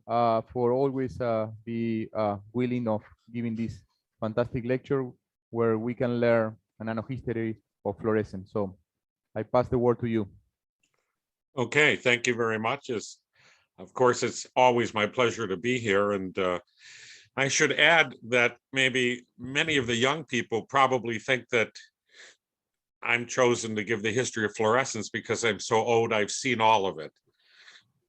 for always be willing of giving this fantastic lecture where we can learn a nanohistory of fluorescence. So I pass the word to you. Okay, thank you very much. Of course, it's always my pleasure to be here. And I should add that maybe many of the young people probably think that I'm chosen to give the history of fluorescence because I'm so old, I've seen all of it.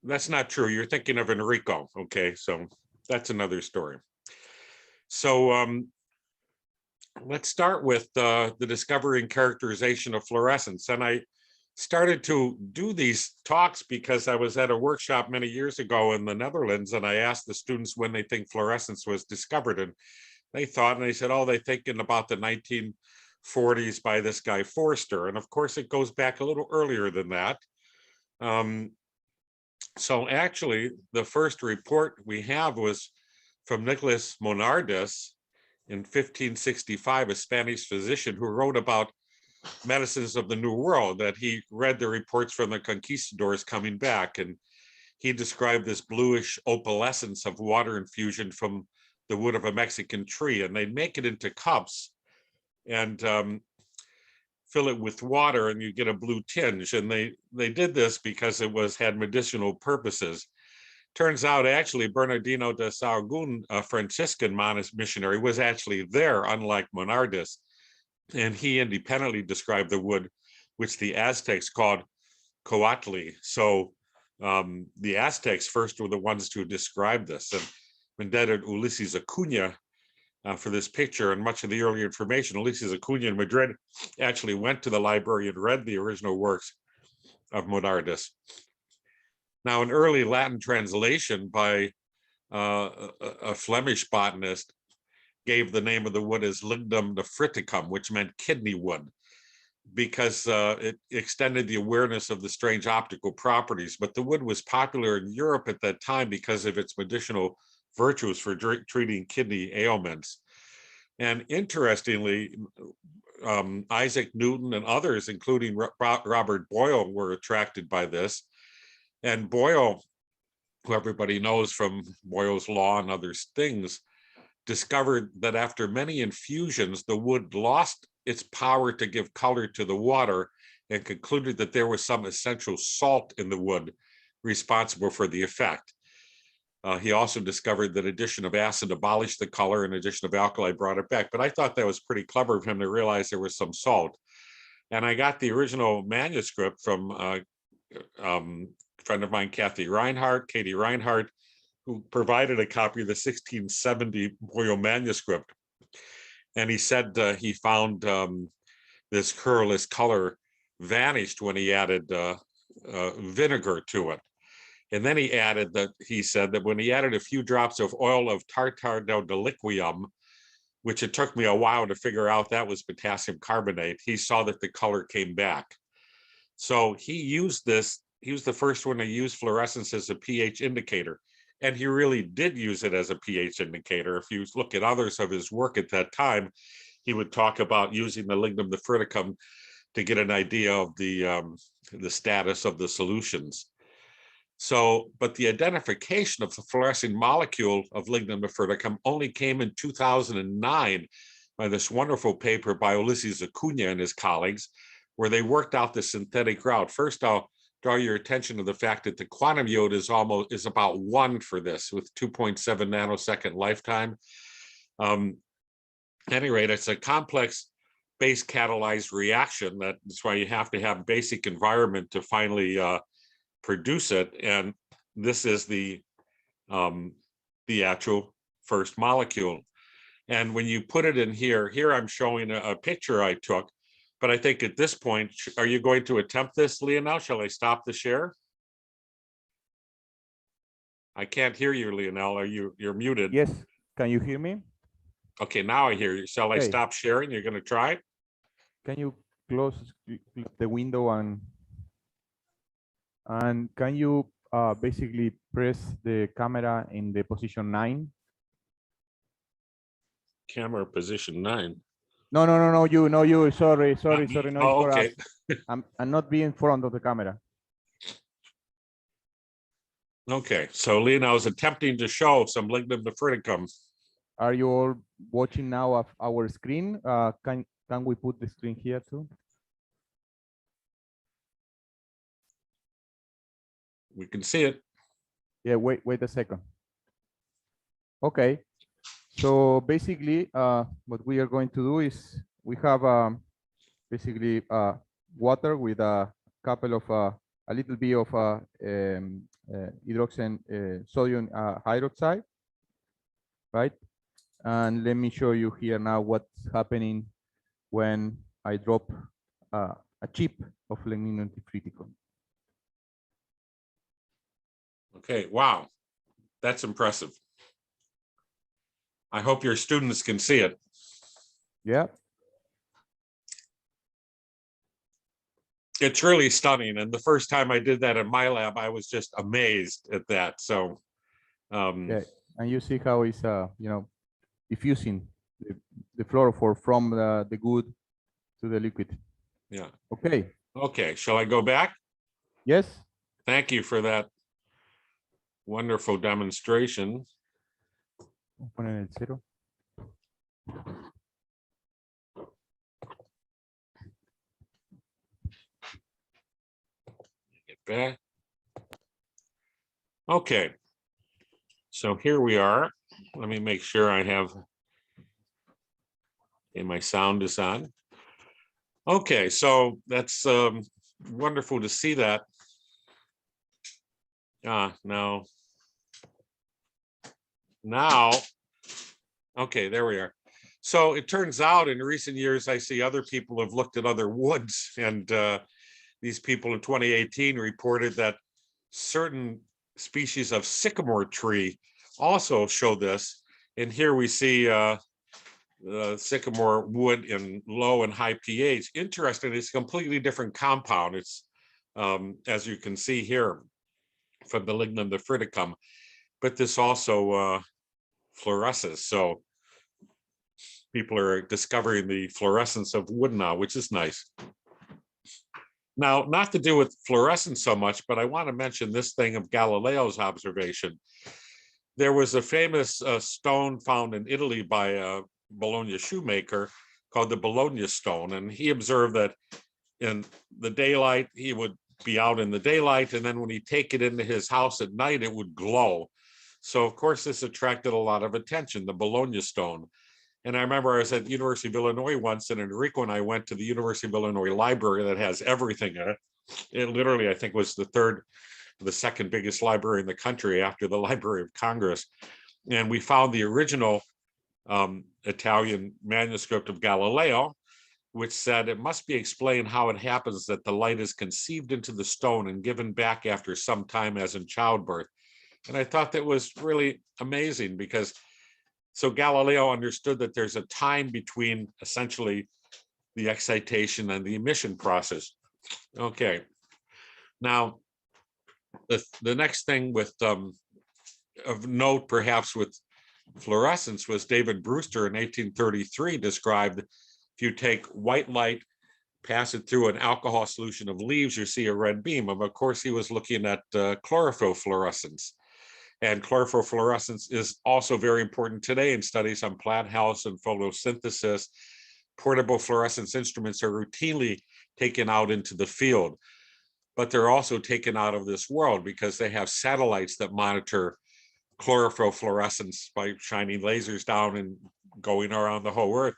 That's not true. You're thinking of Enrico, okay? So that's another story. So let's start with the discovery and characterization of fluorescence. And I started to do these talks because I was at a workshop many years ago in the Netherlands, and I asked the students when they think fluorescence was discovered, and they thought, and they said, oh, they think in about the 1940s by this guy Forster. And of course, it goes back a little earlier than that. So actually, the first report we have was from Nicholas Monardes in 1565, a Spanish physician who wrote about medicines of the New World, that he read the reports from the conquistadors coming back, and he described this bluish opalescence of water infusion from the wood of a Mexican tree, and they'd make it into cups and fill it with water, and you get a blue tinge. And they did this because it had medicinal purposes. Turns out actually Bernardino de Sahagún, a Franciscan missionary, was actually there, unlike Monardes. And he independently described the wood, which the Aztecs called coatli. So the Aztecs first were the ones to describe this. And indebted Ulysses Acuna for this picture and much of the early information. Ulysses Acuna in Madrid actually went to the library and read the original works of Monardes. Now, an early Latin translation by a Flemish botanist gave the name of the wood as Lignum nephriticum, which meant kidney wood, because it extended the awareness of the strange optical properties. But the wood was popular in Europe at that time because of its medicinal virtues for treating kidney ailments. And interestingly, Isaac Newton and others, including Robert Boyle, were attracted by this. And Boyle, who everybody knows from Boyle's Law and other things, discovered that after many infusions, the wood lost its power to give color to the water and concluded that there was some essential salt in the wood responsible for the effect. He also discovered that addition of acid abolished the color and addition of alkali brought it back. But I thought that was pretty clever of him to realize there was some salt. And I got the original manuscript from a friend of mine, Katie Reinhardt, who provided a copy of the 1670 Boyle manuscript. And he said he found this colorless color vanished when he added vinegar to it. And then he said that when he added a few drops of oil of tartar del deliquium, which it took me a while to figure out that was potassium carbonate, he saw that the color came back. So he used this. He was the first one to use fluorescence as a pH indicator. And he really did use it as a pH indicator. If you look at others of his work at that time, he would talk about using the lignum nephriticum to get an idea of the status of the solutions. So, but the identification of the fluorescing molecule of lignum nephriticum only came in 2009 by this wonderful paper by Ulysses Acuna and his colleagues, where they worked out the synthetic route. First, I'll draw your attention to the fact that the quantum yield is about 1 for this, with 2.7 nanosecond lifetime. At any rate, it's a complex base catalyzed reaction. That's why you have to have basic environment to finally produce it. And this is the actual first molecule. And when you put it in here I'm showing a picture I took. But I think at this point, are you going to attempt this, Lionel? Shall I stop the share? I can't hear you, Lionel. You're muted? Yes. Can you hear me? Okay, now I hear you. Shall I stop sharing? You're going to try it? Can you close the window and can you basically press the camera in the position 9? Camera position 9. No, you. Sorry. No, oh, okay. I'm not being in front of the camera. Okay, so Leon, I was attempting to show some lignum nephriticum. Are you all watching now of our screen? Can we put the screen here too? We can see it. Yeah, wait a second. Okay, so basically, what we are going to do is we have basically water with a couple of a little bit of sodium hydroxide, right? And let me show you here now what's happening when I drop a chip of lignum nephriticum. Okay, wow, that's impressive. I hope your students can see it. Yeah. It's really stunning. And the first time I did that in my lab, I was just amazed at that. So, Yeah, and you see how it's you know, diffusing the fluorophore from the good to the liquid. yeah. Okay. Okay, shall I go back? Yes. Thank you for that wonderful demonstration. Vamos a poner el cero. Get back. Okay, so here we are. Let me make sure I have, okay, my sound is on. Okay, so that's wonderful to see that. No. Now, okay, there we are. So it turns out in recent years, I see other people have looked at other woods, and these people in 2018 reported that certain species of sycamore tree also show this. And here we see sycamore wood in low and high pH. Interesting, it's a completely different compound. It's, as you can see here, from the lignum nephriticum, but this also fluoresces. So people are discovering the fluorescence of wood now, which is nice. Now, not to do with fluorescence so much, but I want to mention this thing of Galileo's observation. There was a famous stone found in Italy by a Bologna shoemaker called the Bologna stone. And he observed that in the daylight, he would be out in the daylight, and then when he take it into his house at night, it would glow. So of course, this attracted a lot of attention, the Bologna stone. And I remember I was at the University of Illinois once, and Enrico and I went to the University of Illinois library that has everything in it. It literally, I think, was the second biggest library in the country after the Library of Congress. And we found the original Italian manuscript of Galileo, which said it must be explained how it happens that the light is conceived into the stone and given back after some time as in childbirth. And I thought that was really amazing, because so Galileo understood that there's a time between essentially the excitation and the emission process. Okay. Now, the next thing with of note, perhaps with fluorescence, was David Brewster in 1833 described, if you take white light, pass it through an alcohol solution of leaves, you see a red beam. And of course, he was looking at chlorophyll fluorescence. And chlorophyll fluorescence is also very important today in studies on plant health and photosynthesis. Portable fluorescence instruments are routinely taken out into the field, but they're also taken out of this world because they have satellites that monitor chlorophyll fluorescence by shining lasers down and going around the whole Earth.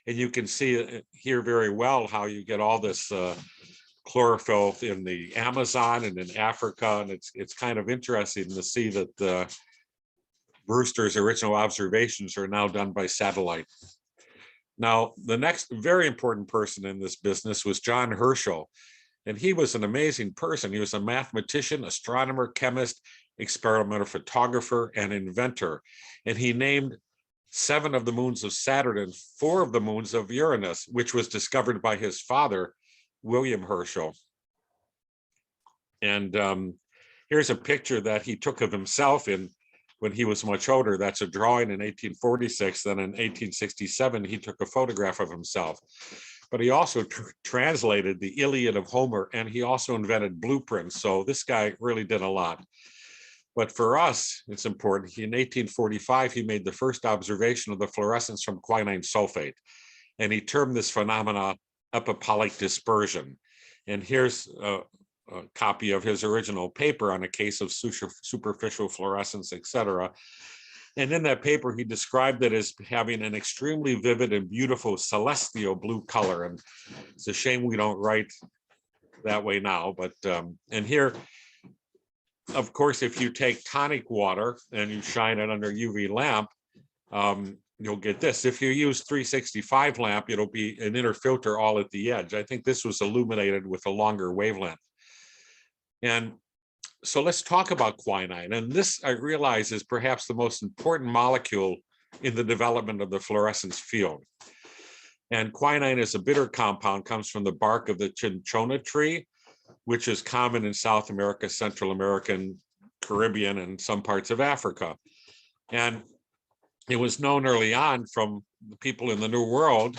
And you can see here very well how you get all this chlorophyll in the Amazon and in Africa, and it's kind of interesting to see that Brewster's original observations are now done by satellite. Now, the next very important person in this business was John Herschel, and he was an amazing person. He was a mathematician, astronomer, chemist, experimental photographer, and inventor, and he named 7 of the moons of Saturn and 4 of the moons of Uranus, which was discovered by his father, William Herschel. And here's a picture that he took of himself when he was much older. That's a drawing in 1846. Then in 1867, he took a photograph of himself. But he also translated the Iliad of Homer, and he also invented blueprints. So this guy really did a lot. But for us, it's important. In 1845, he made the first observation of the fluorescence from quinine sulfate. And he termed this phenomena epipolyc dispersion. And here's a copy of his original paper on a case of superficial fluorescence, et cetera. And in that paper, he described it as having an extremely vivid and beautiful celestial blue color. And it's a shame we don't write that way now. But and here, of course, if you take tonic water and you shine it under UV lamp, you'll get this. If you use 365 lamp, it'll be an inner filter all at the edge. I think this was illuminated with a longer wavelength. And so let's talk about quinine. And this, I realize, is perhaps the most important molecule in the development of the fluorescence field. And quinine is a bitter compound, comes from the bark of the cinchona tree, which is common in South America, Central America, Caribbean, and some parts of Africa. And it was known early on from the people in the New World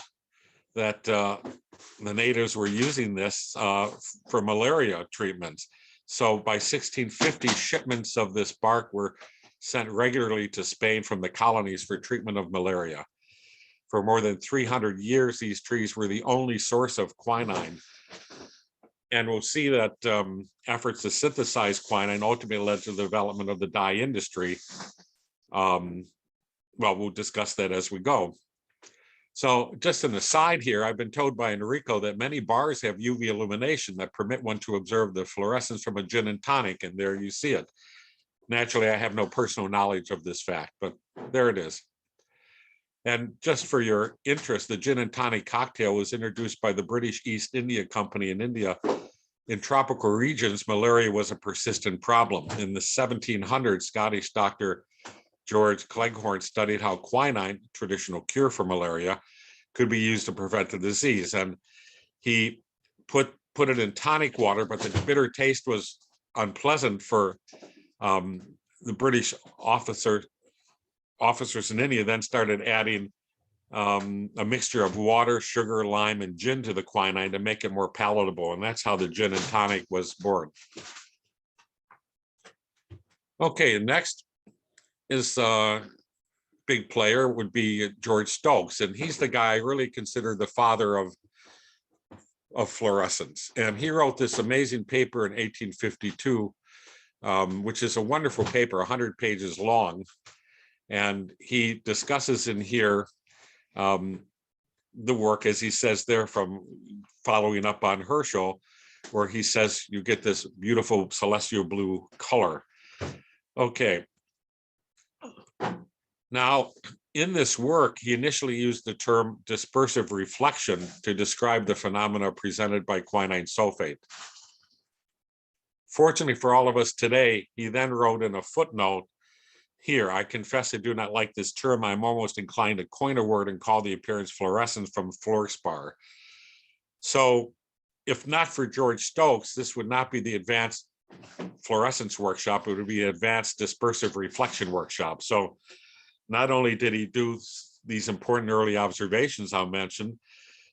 that the natives were using this for malaria treatments. So by 1650, shipments of this bark were sent regularly to Spain from the colonies for treatment of malaria. For more than 300 years, these trees were the only source of quinine. And we'll see that efforts to synthesize quinine ultimately led to the development of the dye industry. Well, we'll discuss that as we go. So just an aside here, I've been told by Enrico that many bars have UV illumination that permit one to observe the fluorescence from a gin and tonic, and there you see it. Naturally, I have no personal knowledge of this fact, but there it is. And just for your interest, the gin and tonic cocktail was introduced by the British East India Company in India. In tropical regions, malaria was a persistent problem. In the 1700s, Scottish doctor George Cleghorn studied how quinine, traditional cure for malaria, could be used to prevent the disease. And he put it in tonic water, but the bitter taste was unpleasant for the British officers in India, then started adding a mixture of water, sugar, lime, and gin to the quinine to make it more palatable. And that's how the gin and tonic was born. Okay, next is big player would be George Stokes. And he's the guy I really consider the father of fluorescence. And he wrote this amazing paper in 1852, which is a wonderful paper, 100 pages long. And he discusses in here the work, as he says there, from following up on Herschel, where he says you get this beautiful celestial blue color. Okay. Now, in this work, he initially used the term dispersive reflection to describe the phenomena presented by quinine sulfate. Fortunately for all of us today, he then wrote in a footnote here, I confess I do not like this term. I'm almost inclined to coin a word and call the appearance fluorescence from fluorspar. So if not for George Stokes, this would not be the advanced fluorescence workshop, it would be an advanced dispersive reflection workshop. So not only did he do these important early observations I'll mention,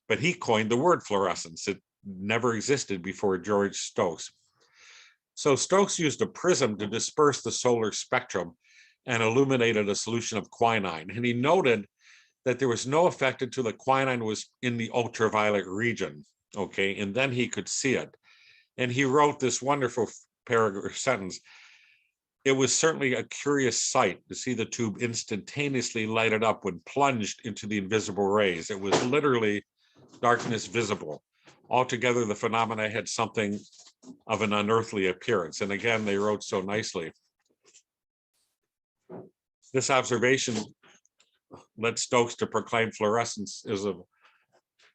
but he coined the word fluorescence. It never existed before George Stokes. So Stokes used a prism to disperse the solar spectrum and illuminated a solution of quinine. And he noted that there was no effect until the quinine was in the ultraviolet region, okay? And then he could see it. And he wrote this wonderful paragraph sentence. It was certainly a curious sight to see the tube instantaneously lighted up when plunged into the invisible rays. It was literally darkness visible. Altogether, the phenomena had something of an unearthly appearance. And again, they wrote so nicely. This observation led Stokes to proclaim fluorescence as a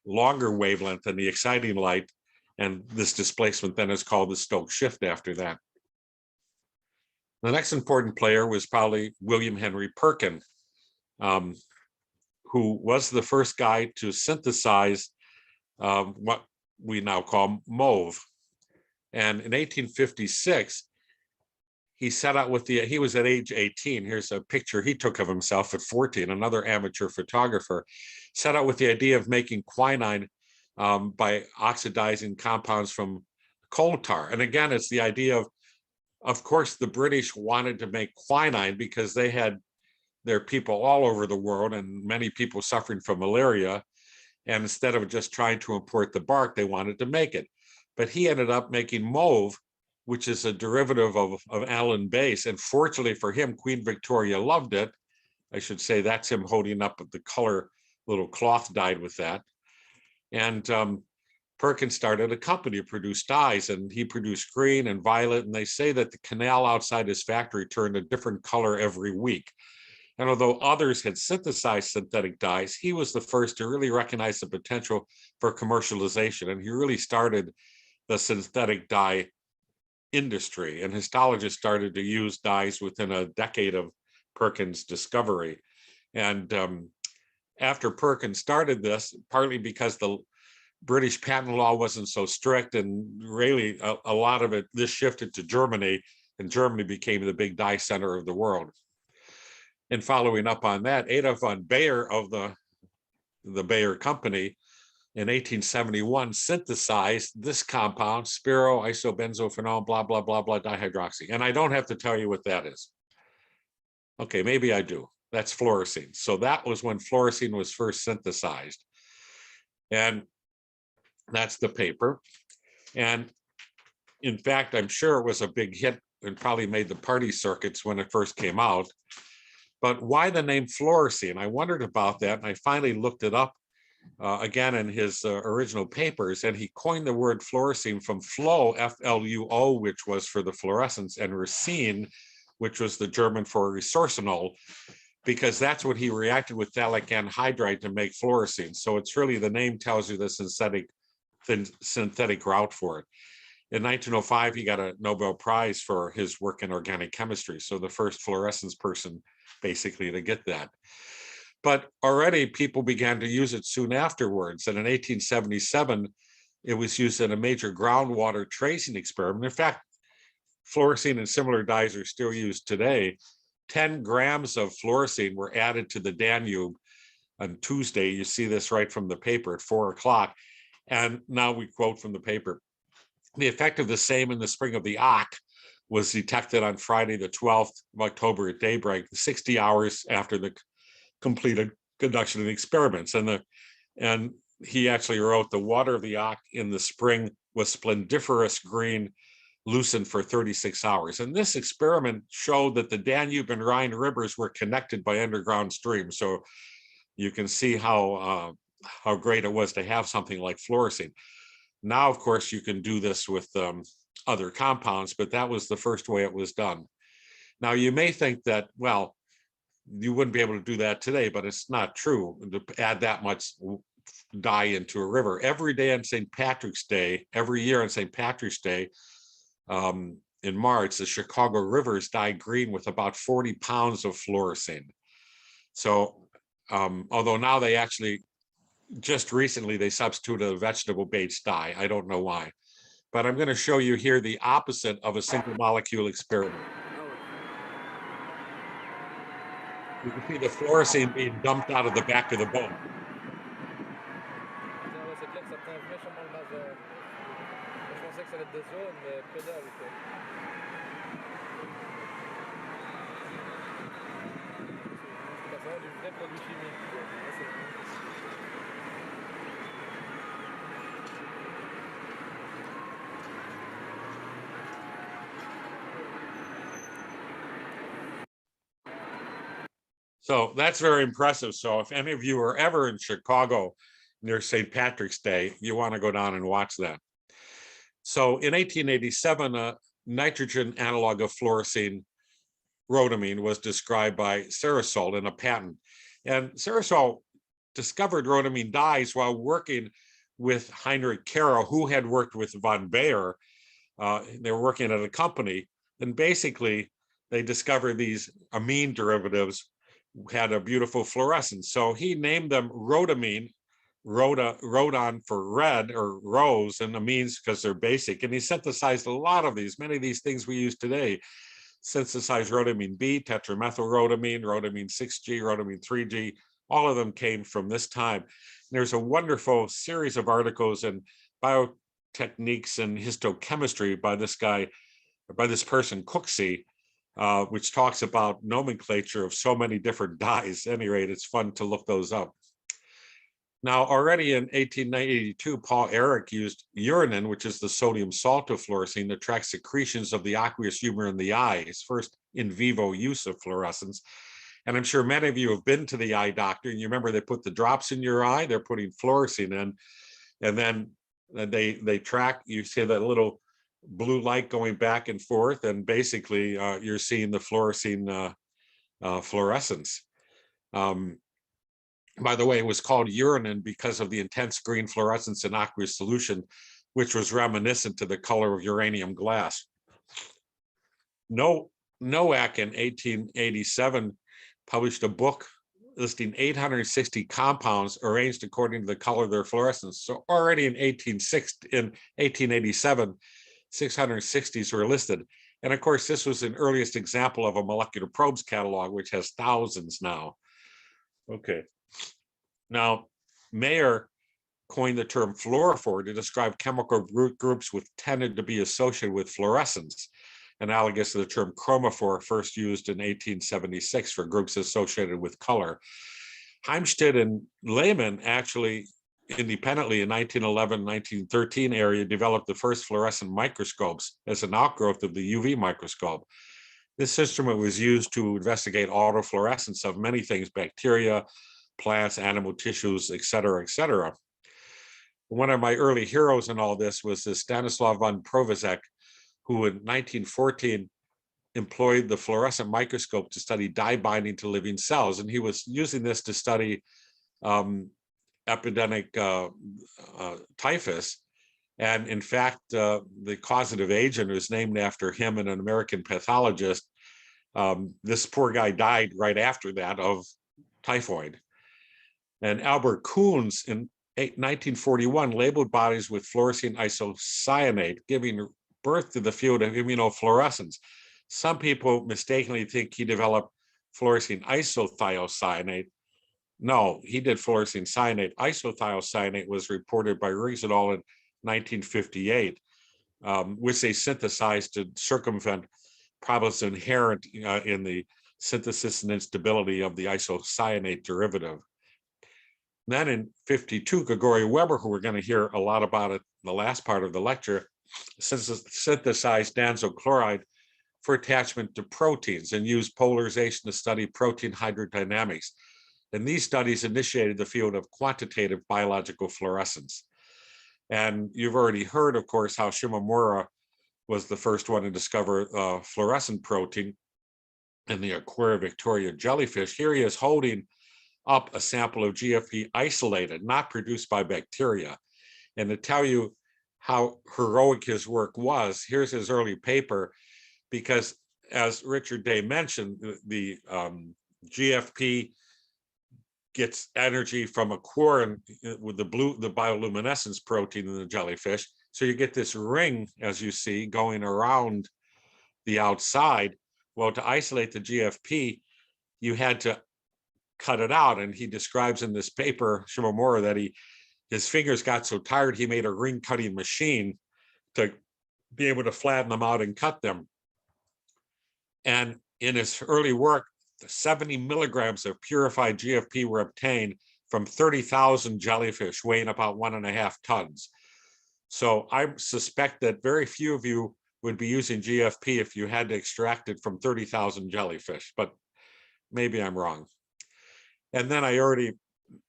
longer wavelength than the exciting light, and this displacement then is called the Stokes shift after that. The next important player was probably William Henry Perkin, who was the first guy to synthesize what we now call mauve. And in 1856, he set out with he was at age 18. Here's a picture he took of himself at 14, another amateur photographer, set out with the idea of making quinine by oxidizing compounds from coal tar. And again, it's the idea of of course, the British wanted to make quinine because they had their people all over the world and many people suffering from malaria. And instead of just trying to import the bark, they wanted to make it. But he ended up making mauve, which is a derivative of Allen base. And fortunately for him, Queen Victoria loved it. I should say that's him holding up the color little cloth dyed with that. And Perkins started a company to produce dyes, and he produced green and violet. And they say that the canal outside his factory turned a different color every week. And although others had synthesized synthetic dyes, he was the first to really recognize the potential for commercialization. And he really started the synthetic dye industry. And histologists started to use dyes within a decade of Perkins' discovery. And after Perkins started this, partly because the British patent law wasn't so strict, and really a lot of it, this shifted to Germany, and Germany became the big dye center of the world. And following up on that, Adolf von Baeyer of the Bayer Company in 1871 synthesized this compound, spiroisobenzophenol, blah, blah, blah, blah, dihydroxy. And I don't have to tell you what that is. Okay, maybe I do. That's fluorescein. So that was when fluorescein was first synthesized. And that's the paper. And in fact, I'm sure it was a big hit and probably made the party circuits when it first came out. But why the name fluorescein? I wondered about that, and I finally looked it up again in his original papers, and he coined the word fluorescein from flow, F-L-U-O, which was for the fluorescence, and racine, which was the German for resorcinol, because that's what he reacted with phthalic anhydride to make fluorescein. So it's really, the name tells you the synthetic route for it. In 1905, he got a Nobel Prize for his work in organic chemistry. So the first fluorescence person basically to get that. But already people began to use it soon afterwards. And in 1877, it was used in a major groundwater tracing experiment. In fact, fluorescein and similar dyes are still used today. 10 grams of fluorescein were added to the Danube on Tuesday. You see this right from the paper at 4 o'clock. And now we quote from the paper. The effect of the same in the spring of the Ock was detected on Friday, the 12th of October at daybreak, 60 hours after the completed conduction of the experiments. And he actually wrote, the water of the Ock in the spring was splendiferous green, loosened for 36 hours. And this experiment showed that the Danube and Rhine rivers were connected by underground streams. So you can see how great it was to have something like fluorescein. Now, of course, you can do this with other compounds, but that was the first way it was done. Now, you may think that, well, you wouldn't be able to do that today, but it's not true to add that much dye into a river. Every day on St. Patrick's Day, every year on St. Patrick's Day, in March, the Chicago rivers dye green with about 40 pounds of fluorescein. So, although now they actually, just recently, they substituted a vegetable-based dye. I don't know why. But I'm going to show you here the opposite of a single molecule experiment. You can see the fluorescein being dumped out of the back of the boat. So that's very impressive. So if any of you are ever in Chicago near St. Patrick's Day, you want to go down and watch that. So in 1887, a nitrogen analog of fluorescein, rhodamine, was described by Ceresol in a patent. And Ceresol discovered rhodamine dyes while working with Heinrich Caro, who had worked with von Baeyer. They were working at a company, and basically they discovered these amine derivatives had a beautiful fluorescence. So he named them rhodamine, rhodon for red or rose, and amines because they're basic. And he synthesized a lot of these, many of these things we use today. Synthesized rhodamine B, tetramethylrhodamine, rhodamine 6G, rhodamine 3G. All of them came from this time. There's a wonderful series of articles in biotechniques and histochemistry by this guy, by this person Cooksey, which talks about nomenclature of so many different dyes. At any rate, it's fun to look those up. Now, already in 1882, Paul Ehrlich used uranin, which is the sodium salt of fluorescein, to track secretions of the aqueous humor in the eye, his first in vivo use of fluorescence. And I'm sure many of you have been to the eye doctor, and you remember they put the drops in your eye, they're putting fluorescein in, and then they track, you see that little blue light going back and forth, and basically you're seeing the fluorescein fluorescence. By the way, it was called uranin because of the intense green fluorescence in aqueous solution, which was reminiscent to the color of uranium glass. Nowak in 1887 published a book listing 860 compounds arranged according to the color of their fluorescence. So already in 1887, 660s were listed. And of course, this was an earliest example of a molecular probes catalog, which has thousands now. Okay. Now, Mayer coined the term fluorophore to describe chemical groups which tended to be associated with fluorescence, analogous to the term chromophore, first used in 1876 for groups associated with color. Heimstedt and Lehmann actually independently in 1911, 1913 area developed the first fluorescent microscopes as an outgrowth of the UV microscope. This instrument was used to investigate autofluorescence of many things, bacteria, plants, animal tissues, et cetera, et cetera. One of my early heroes in all this was this Stanislav von Provozek, who in 1914 employed the fluorescent microscope to study dye binding to living cells. And he was using this to study epidemic typhus. And in fact, the causative agent was named after him and an American pathologist. This poor guy died right after that of typhoid. And Albert Kuhns in 1941 labeled bodies with fluorescein isocyanate, giving birth to the field of immunofluorescence. Some people mistakenly think he developed fluorescein isothiocyanate. No, he did fluorescein cyanate. Isothiocyanate was reported by Riggs et al. In 1958, which they synthesized to circumvent problems inherent in the synthesis and instability of the isocyanate derivative. Then in 52, Gregory Weber, who we're going to hear a lot about in the last part of the lecture, synthesized danzo chloride for attachment to proteins and used polarization to study protein hydrodynamics. And these studies initiated the field of quantitative biological fluorescence. And you've already heard, of course, how Shimomura was the first one to discover fluorescent protein in the Aquaria Victoria jellyfish. Here he is holding up a sample of GFP isolated, not produced by bacteria. And to tell you how heroic his work was, here's his early paper, because as Richard Day mentioned, the GFP gets energy from aquarin with the bioluminescence protein in the jellyfish. So you get this ring, as you see, going around the outside. Well, to isolate the GFP, you had to cut it out. And he describes in this paper, Shimomura, that his fingers got so tired, he made a ring cutting machine to be able to flatten them out and cut them. And in his early work, 70 milligrams of purified GFP were obtained from 30,000 jellyfish weighing about 1.5 tons. So I suspect that very few of you would be using GFP if you had to extract it from 30,000 jellyfish, but maybe I'm wrong. And then I already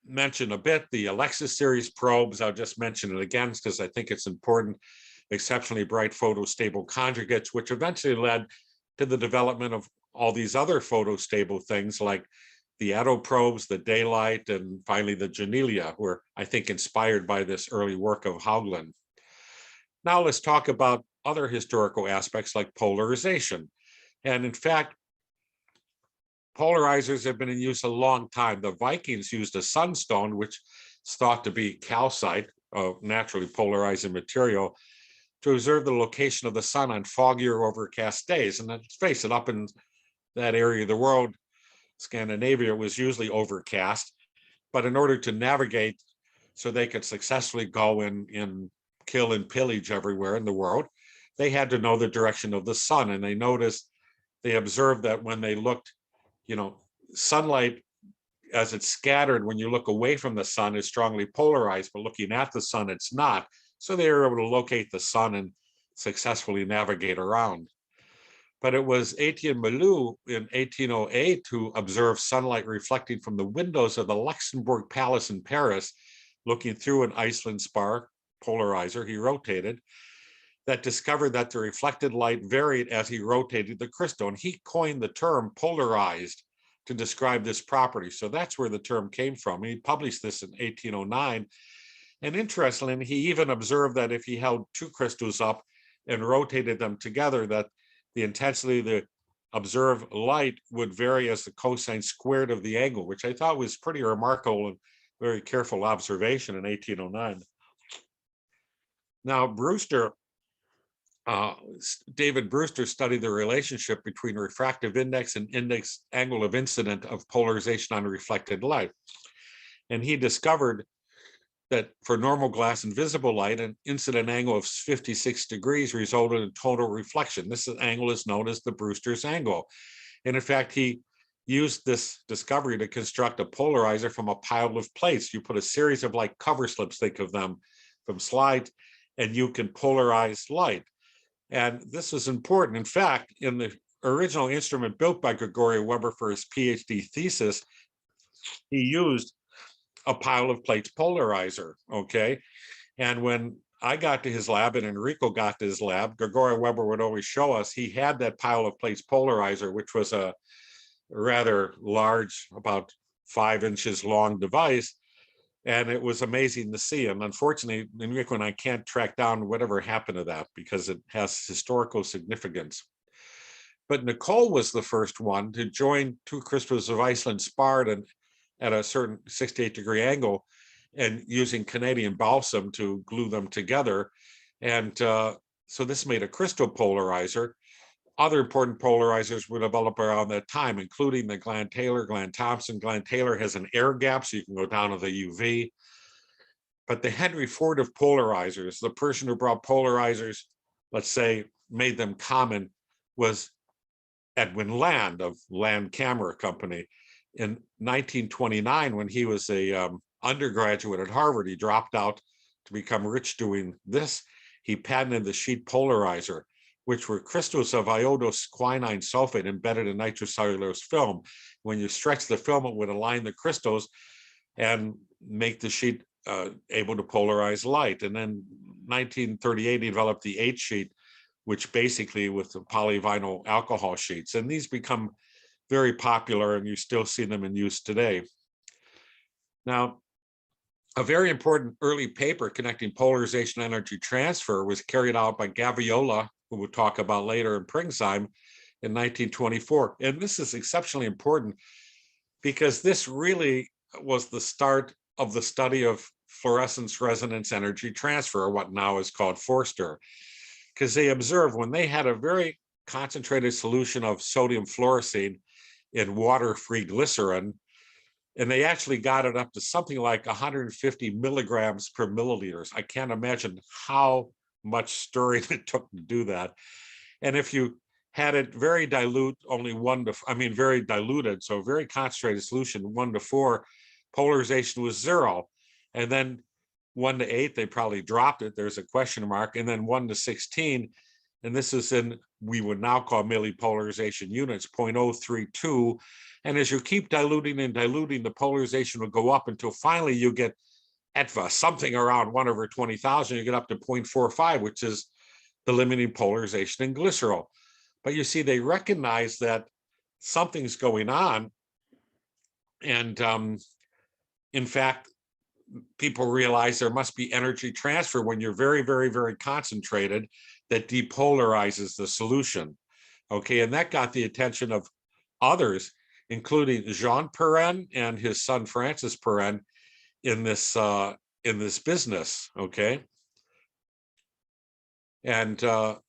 mentioned a bit the Alexis series probes. I'll just mention it again because I think it's important. Exceptionally bright photostable conjugates, which eventually led to the development of all these other photostable things like the Edo probes, the daylight, and finally the Janelia, were, I think, inspired by this early work of Haugland. Now let's talk about other historical aspects like polarization. And in fact, polarizers have been in use a long time. The Vikings used a sunstone, which is thought to be calcite, a naturally polarizing material, to observe the location of the sun on foggy or overcast days. And let's face it, up in that area of the world, Scandinavia, was usually overcast. But in order to navigate so they could successfully go and kill and pillage everywhere in the world, they had to know the direction of the sun. And they observed that when they looked, sunlight as it's scattered, when you look away from the sun, is strongly polarized, but looking at the sun, it's not. So they were able to locate the sun and successfully navigate around. But it was Etienne Malou in 1808 who observed sunlight reflecting from the windows of the Luxembourg Palace in Paris, looking through an Iceland spar polarizer he rotated, that discovered that the reflected light varied as he rotated the crystal. And he coined the term polarized to describe this property. So that's where the term came from. He published this in 1809. And interestingly, he even observed that if he held two crystals up and rotated them together, that the intensity of the observed light would vary as the cosine squared of the angle, which I thought was pretty remarkable and very careful observation in 1809. Now, David Brewster studied the relationship between refractive index and index angle of incident of polarization on reflected light. And he discovered that for normal glass and visible light, an incident angle of 56 degrees resulted in total reflection. This angle is known as the Brewster's angle. And in fact, he used this discovery to construct a polarizer from a pile of plates. You put a series of like cover slips, think of them, from slides, and you can polarize light. And this is important. In fact, in the original instrument built by Gregory Weber for his PhD thesis, he used a pile of plates polarizer, okay? And when I got to his lab and Enrico got to his lab, Gregory Weber would always show us he had that pile of plates polarizer, which was a rather large, about 5 inches long device. And it was amazing to see. And unfortunately, Enrico and I can't track down whatever happened to that because it has historical significance. But Nicole was the first one to join two crystals of Iceland sparred and at a certain 68-degree angle and using Canadian balsam to glue them together. And so this made a crystal polarizer. Other important polarizers were developed around that time, including the Glan-Taylor, Glan-Thompson. Glan-Taylor has an air gap, so you can go down to the UV. But the Henry Ford of polarizers, the person who brought polarizers, let's say, made them common, was Edwin Land of Land Camera Company. In 1929, when he was a undergraduate at Harvard, he dropped out to become rich doing this. He patented the sheet polarizer, which were crystals of iodose quinine sulfate embedded in nitrocellulose film. When you stretch the film, it would align the crystals and make the sheet able to polarize light. And then 1938, he developed the 8 sheet, which basically with the polyvinyl alcohol sheets. And these become very popular, and you still see them in use today. Now, a very important early paper connecting polarization and energy transfer was carried out by Gaviola, who we'll talk about later, in Pringsheim in 1924. And this is exceptionally important because this really was the start of the study of fluorescence resonance energy transfer, or what now is called Forster, because they observed when they had a very concentrated solution of sodium fluorescein in water-free glycerin, and they actually got it up to something like 150 milligrams per milliliters. I can't imagine how much stirring it took to do that. And if you had it very dilute, very diluted, so very concentrated solution, 1 to 4, polarization was 0. And then 1 to 8, they probably dropped it. There's a question mark. And then 1 to 16, and this is in, we would now call millipolarization units, 0.032. And as you keep diluting and diluting, the polarization will go up until finally you get ETVA, something around 1 over 20,000, you get up to 0.45, which is the limiting polarization in glycerol. But you see, they recognize that something's going on. And in fact, people realize there must be energy transfer when you're very, very, very concentrated that depolarizes the solution. Okay, and that got the attention of others, including Jean Perrin and his son Francis Perrin in this business. Okay, and so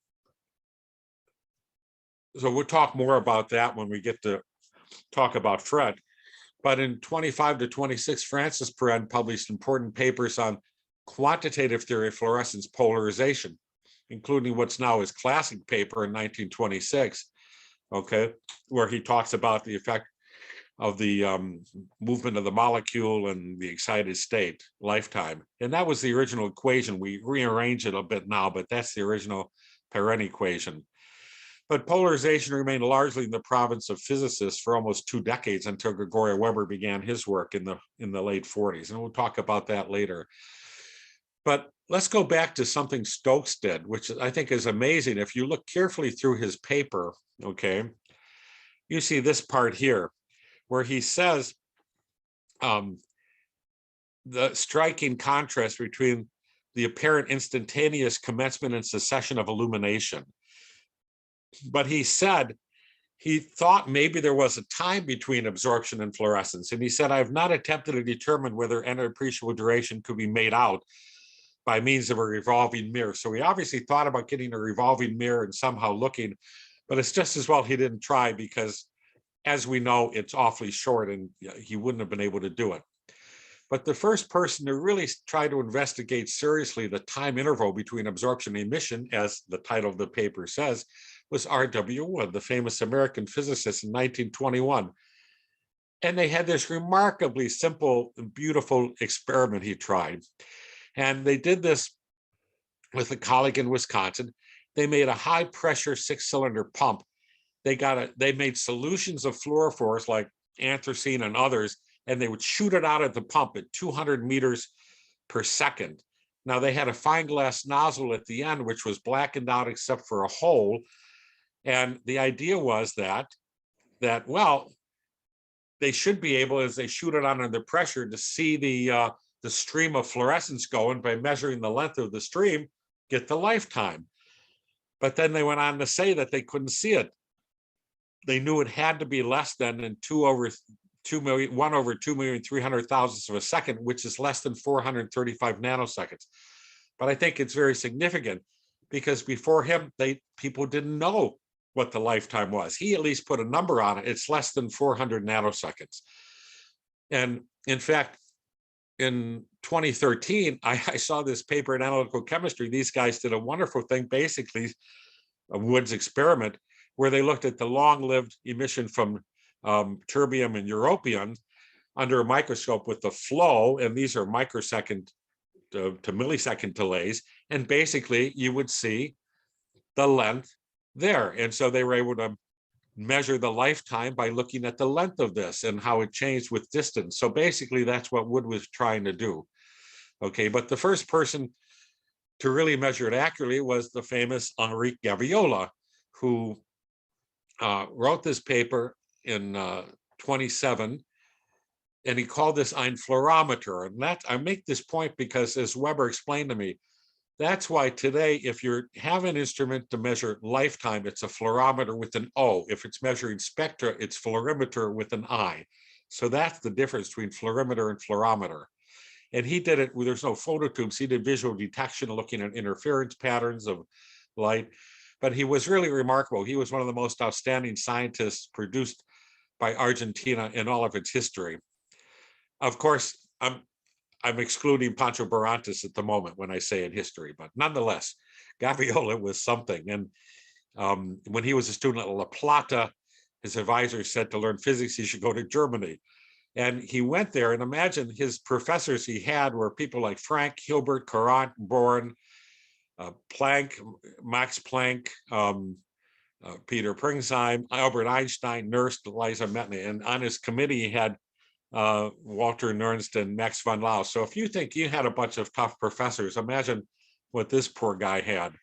we'll talk more about that when we get to talk about FRET. But in 25 to 26, Francis Perrin published important papers on quantitative theory of fluorescence polarization, including what's now his classic paper in 1926, okay, where he talks about the effect of the movement of the molecule and the excited state lifetime. And that was the original equation. We rearrange it a bit now, but that's the original Perrin equation. But polarization remained largely in the province of physicists for almost 2 decades until Gregorio Weber began his work in the late 40s. And we'll talk about that later. But let's go back to something Stokes did, which I think is amazing. If you look carefully through his paper, okay, you see this part here, where he says the striking contrast between the apparent instantaneous commencement and cessation of illumination. But he said he thought maybe there was a time between absorption and fluorescence. And he said, I have not attempted to determine whether any appreciable duration could be made out by means of a revolving mirror. So he obviously thought about getting a revolving mirror and somehow looking, but it's just as well he didn't try, because as we know, it's awfully short and he wouldn't have been able to do it. But the first person to really try to investigate seriously the time interval between absorption and emission, as the title of the paper says, was R.W. Wood, the famous American physicist in 1921. And they had this remarkably simple and beautiful experiment he tried. And they did this with a colleague in Wisconsin. They made a high pressure 6-cylinder pump. They made solutions of fluorophores like anthracene and others, and they would shoot it out at the pump at 200 meters per second. Now they had a fine glass nozzle at the end, which was blackened out except for a hole. And the idea was that well, they should be able, as they shoot it under the pressure, to see the stream of fluorescence going by measuring the length of the stream, get the lifetime. But then they went on to say that they couldn't see it. They knew it had to be less than 1/2,300,000th of a second, which is less than 435 nanoseconds. But I think it's very significant because before him, people didn't know what the lifetime was. He at least put a number on it. It's less than 400 nanoseconds. And in fact, in 2013, I saw this paper in Analytical Chemistry. These guys did a wonderful thing, basically, a Wood's experiment, where they looked at the long-lived emission from terbium and europium under a microscope with the flow, and these are microsecond to millisecond delays, and basically you would see the length there. And so they were able to measure the lifetime by looking at the length of this and how it changed with distance. So basically that's what Wood was trying to do. Okay, but the first person to really measure it accurately was the famous Enrique Gaviola, who wrote this paper in 27, and he called this ein fluorometer. And that, I make this point because, as Weber explained to me, that's why today, if you have an instrument to measure lifetime, it's a fluorometer with an O. If it's measuring spectra, it's fluorimeter with an I. So that's the difference between fluorimeter and fluorometer. And he did it, there's no phototubes. He did visual detection, looking at interference patterns of light. But he was really remarkable. He was one of the most outstanding scientists produced by Argentina in all of its history. Of course, I'm excluding Pancho Barrantes at the moment when I say in history, but nonetheless, Gaviola was something. And when he was a student at La Plata, his advisor said to learn physics, he should go to Germany. And he went there, and imagine his professors he had were people like Frank, Hilbert, Courant, Born, Planck, Max Planck, Peter Pringsheim, Albert Einstein, Nernst, Eliza Metney. And on his committee, he had Walter Nernst and Max von Laue. So if you think you had a bunch of tough professors, imagine what this poor guy had.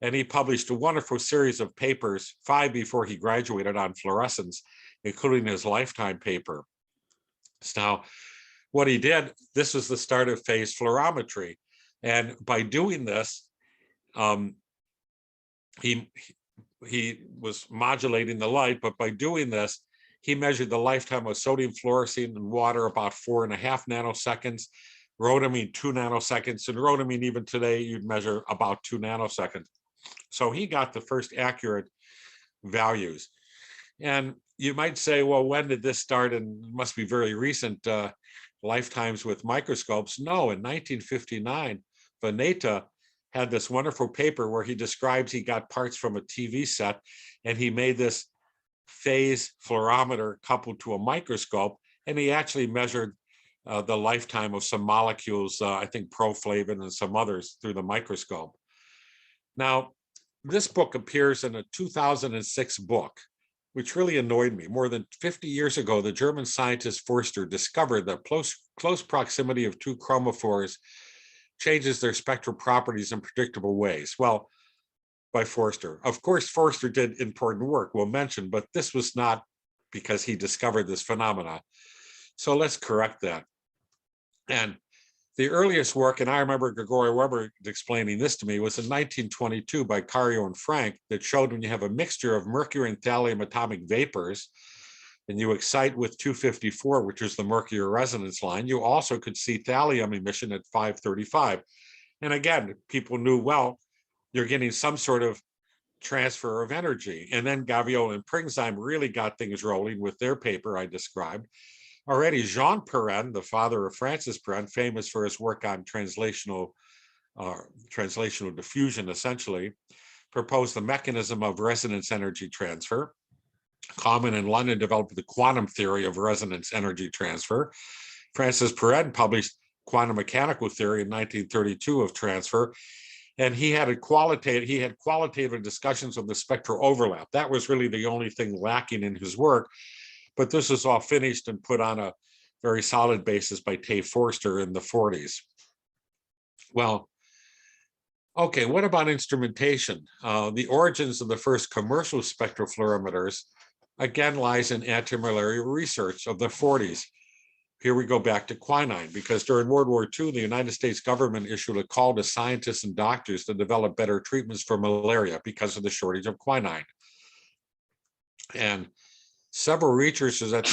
And he published a wonderful series of papers, 5 before he graduated, on fluorescence, including his lifetime paper. So now, what he did, this was the start of phase fluorometry. And by doing this, he was modulating the light, but by doing this, he measured the lifetime of sodium fluorescein in water about 4.5 nanoseconds, rhodamine 2 nanoseconds, and rhodamine even today you'd measure about 2 nanoseconds. So he got the first accurate values. And you might say, well, when did this start? And it must be very recent lifetimes with microscopes. No, in 1959, Veneta had this wonderful paper where he describes he got parts from a TV set and he made this phase fluorometer coupled to a microscope, and he actually measured the lifetime of some molecules, I think proflavin and some others, through the microscope. Now, this book appears in a 2006 book, which really annoyed me. More than 50 years ago, the German scientist Forster discovered that close proximity of two chromophores changes their spectral properties in predictable ways. Well, by Forster. Of course, Forster did important work, we'll mention, but this was not because he discovered this phenomena. So let's correct that. And the earliest work, and I remember Gregory Weber explaining this to me, was in 1922 by Cario and Frank, that showed when you have a mixture of mercury and thallium atomic vapors, and you excite with 254, which is the mercury resonance line, you also could see thallium emission at 535. And again, people knew, well, you're getting some sort of transfer of energy. And then Gaviola and Pringsheim really got things rolling with their paper I described. Already Jean Perrin, the father of Francis Perrin, famous for his work on translational diffusion, essentially, proposed the mechanism of resonance energy transfer. Common in London developed the quantum theory of resonance energy transfer. Francis Perrin published quantum mechanical theory in 1932 of transfer, and he had qualitative discussions of the spectral overlap. That was really the only thing lacking in his work, but this was all finished and put on a very solid basis by Tay Forster in the 40s. Well, okay, what about instrumentation? The origins of the first commercial spectrofluorimeters again lies in antimalarial research of the 40s. Here we go back to quinine, because during World War II, the United States government issued a call to scientists and doctors to develop better treatments for malaria because of the shortage of quinine. And several researchers at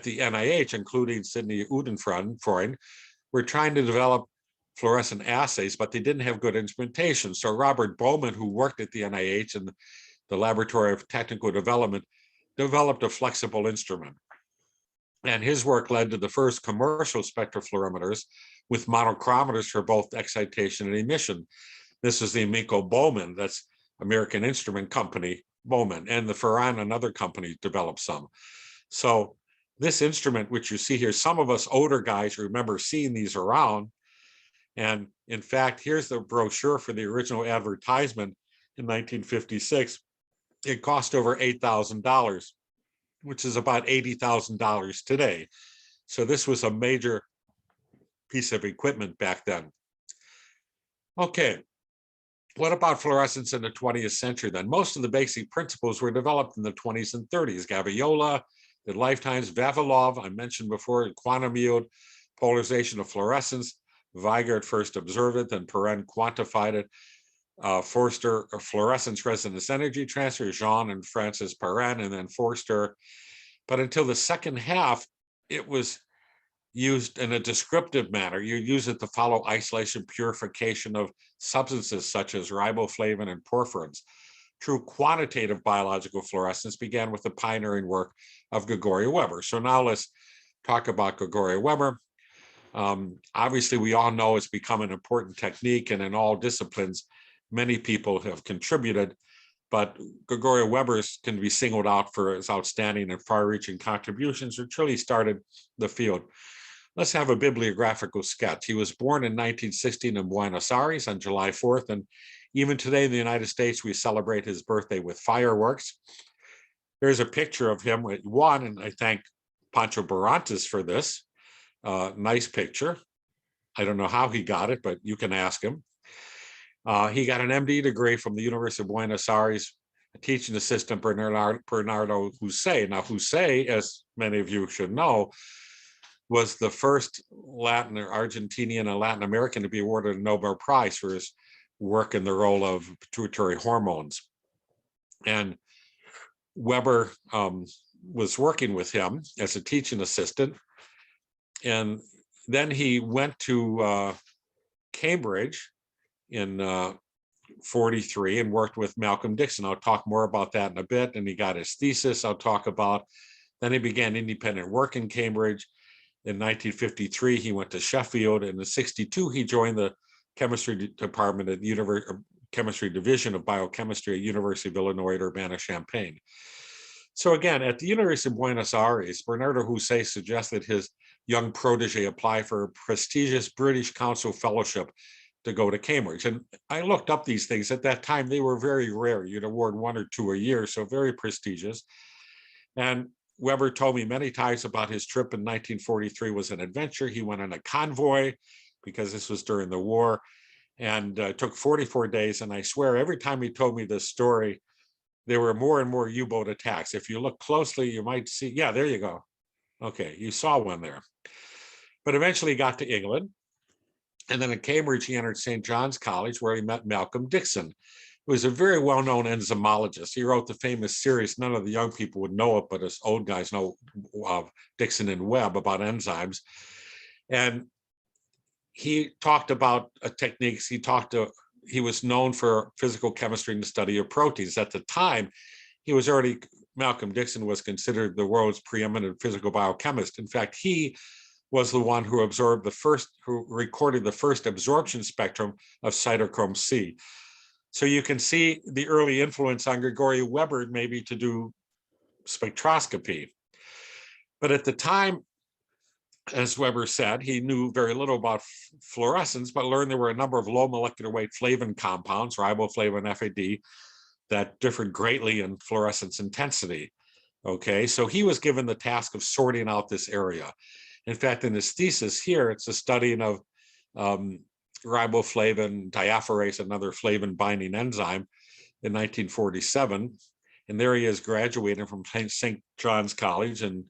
the NIH, including Sidney Udenfreund, were trying to develop fluorescent assays, but they didn't have good instrumentation. So Robert Bowman, who worked at the NIH and the Laboratory of Technical Development, developed a flexible instrument. And his work led to the first commercial spectrofluorimeters with monochrometers for both excitation and emission. This is the Amico Bowman, that's American Instrument Company, Bowman, and the Ferran, another company, developed some. So this instrument, which you see here, some of us older guys remember seeing these around. And in fact, here's the brochure for the original advertisement in 1956. It cost over $8,000, which is about $80,000 today. So this was a major piece of equipment back then. Okay, what about fluorescence in the 20th century then? Most of the basic principles were developed in the 20s and 30s. Gaviola, the lifetimes, Vavilov, I mentioned before, quantum yield, polarization of fluorescence. Weigert first observed it, then Perrin quantified it. Forster, fluorescence resonance energy transfer, Jean and Francis Perrin, and then Forster. But until the second half, it was used in a descriptive manner. You use it to follow isolation purification of substances such as riboflavin and porphyrins. True quantitative biological fluorescence began with the pioneering work of Gregory Weber. So now let's talk about Gregory Weber. Obviously, we all know it's become an important technique, and in all disciplines, many people have contributed, but Gregory Weber's can be singled out for his outstanding and far-reaching contributions, which really started the field. Let's have a bibliographical sketch. He was born in 1916 in Buenos Aires on July 4th, and even today in the United States, we celebrate his birthday with fireworks. Here's a picture of him with one, and I thank Pancho Barrantes for this. Nice picture. I don't know how he got it, but you can ask him. He got an MD degree from the University of Buenos Aires, a teaching assistant Bernardo Husset. Now, Husset, as many of you should know, was the first Argentinian and Latin American to be awarded a Nobel Prize for his work in the role of pituitary hormones. And Weber was working with him as a teaching assistant. And then he went to Cambridge in 43 and worked with Malcolm Dixon. I'll talk more about that in a bit. And he got his thesis I'll talk about. Then he began independent work in Cambridge. In 1953, he went to Sheffield. And in 62, he joined the chemistry department at chemistry division of biochemistry at University of Illinois at Urbana-Champaign. So again, at the University of Buenos Aires, Bernardo Husset suggested his young protege apply for a prestigious British Council fellowship to go to Cambridge. And I looked up these things. At that time, they were very rare. You'd award 1 or 2 a year, so very prestigious. And Weber told me many times about his trip in 1943 was an adventure. He went on a convoy because this was during the war, and took 44 days. And I swear, every time he told me this story, there were more and more U-boat attacks. If you look closely, you might see, yeah, there you go. Okay, you saw one there. But eventually he got to England. And then at Cambridge, he entered St. John's College, where he met Malcolm Dixon, who was a very well-known enzymologist. He wrote the famous series, none of the young people would know it, but us old guys know Dixon and Webb about enzymes. And he talked about techniques. He was known for physical chemistry and the study of proteins. At the time, Malcolm Dixon was considered the world's preeminent physical biochemist. In fact, he was the one who recorded the first absorption spectrum of cytochrome C. So you can see the early influence on Gregory Weber maybe to do spectroscopy. But at the time, as Weber said, he knew very little about fluorescence, but learned there were a number of low molecular weight flavin compounds, riboflavin, FAD, that differed greatly in fluorescence intensity. Okay, so he was given the task of sorting out this area. In fact, in his thesis here, it's a study of riboflavin, diaphorase, another flavin binding enzyme in 1947. And there he is graduating from St. John's College in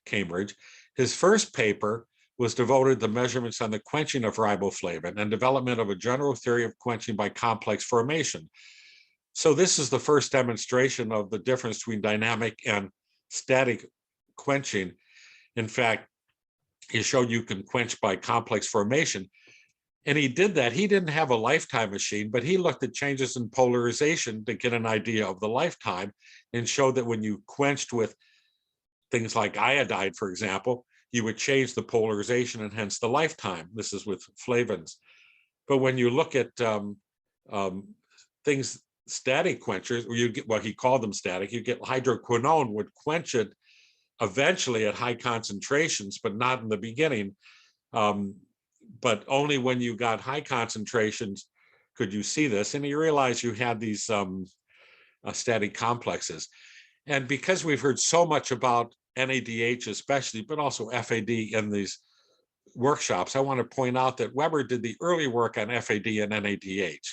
Cambridge. His first paper was devoted to measurements on the quenching of riboflavin and development of a general theory of quenching by complex formation. So this is the first demonstration of the difference between dynamic and static quenching. In fact, he showed you can quench by complex formation. And he did that. He didn't have a lifetime machine, but he looked at changes in polarization to get an idea of the lifetime and showed that when you quenched with things like iodide, for example, you would change the polarization and hence the lifetime. This is with flavins. But when you look at things, static quenchers, or you get what he called them static, you get hydroquinone would quench it eventually at high concentrations, but not in the beginning. But only when you got high concentrations could you see this. And you realize you had these static complexes. And because we've heard so much about NADH especially, but also FAD in these workshops, I want to point out that Weber did the early work on FAD and NADH.